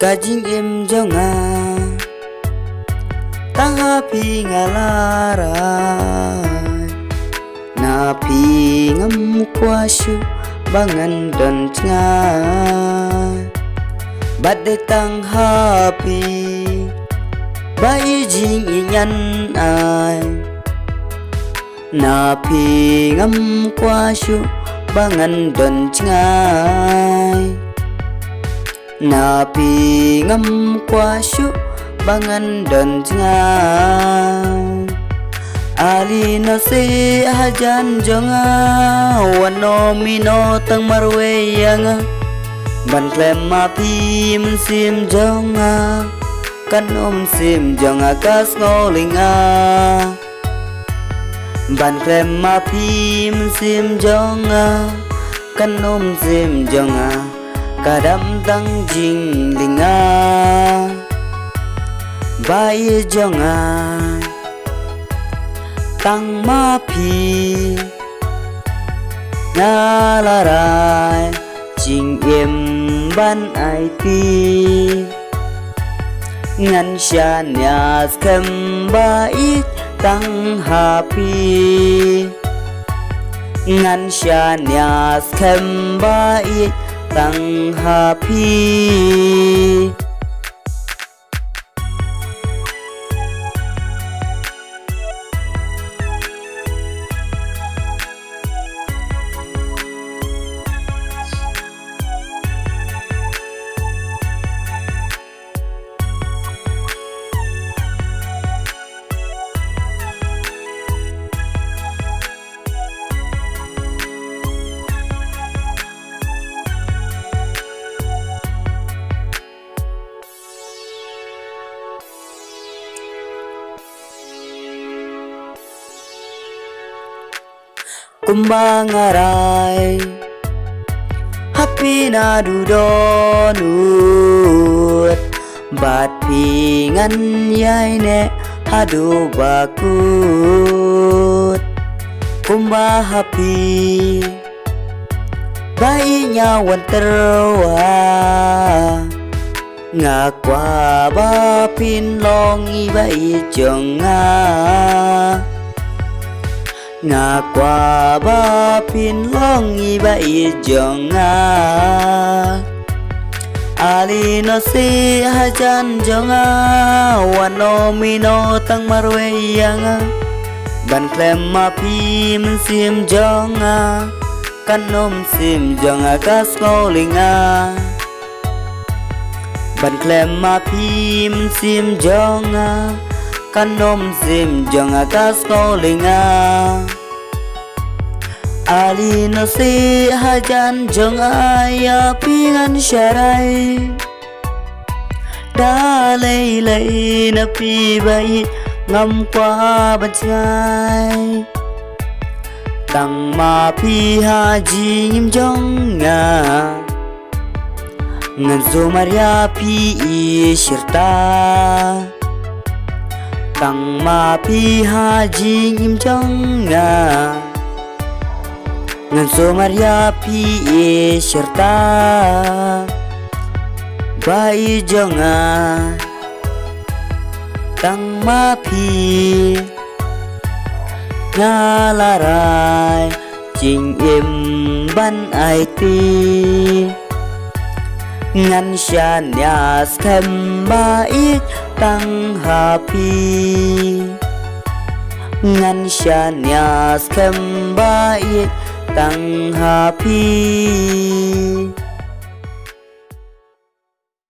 Kajing em jonga tang hapi ngalarai na pi ngam kwashu bangan don ngai bade tang hapi bai jing inyan ai na pi ngam kwashu bangan don ngai na pi ngam kwashu bangan don ngai ali no se hajan jonga wano mino tang marwe yanga ban klem ma pi mun sim jonga kan sim jonga kas ngolinga ban klem ma pi mun sim jonga kan sim jonga kadam tang jing linga bai jonga tang ma pi ngalarai jing em ban ai ti ngan sha nya kem bai tang happy ngan sha nya kem bai tang happy kumbangarai happy na dudonut bat pingan yai ne hadu bakut kumba happy bai nyawan terwa ngakwa ba pin longi bai jonga nga qua ba pin longi bai jonga ali no si hajan jonga wano mino tang marwe yanga ban klem ma pi mun sim jonga kan sim jonga kas ngolinga ban klem ma pi mun sim jonga kan sim jonga kas ngolinga ali no si hajan jonga ya pingan syarai dalai lai na pi bai ngam qua ban ngai tang ma pi haji im jonga ngan zo maria pi shirta tang ma pi haji im jonga ngan so maria pi shirta bai jonga tang ma pi ngalarai jing em ban ai ti ngan sha nya skem bai tang happy ngan sha nya skem bai tang happy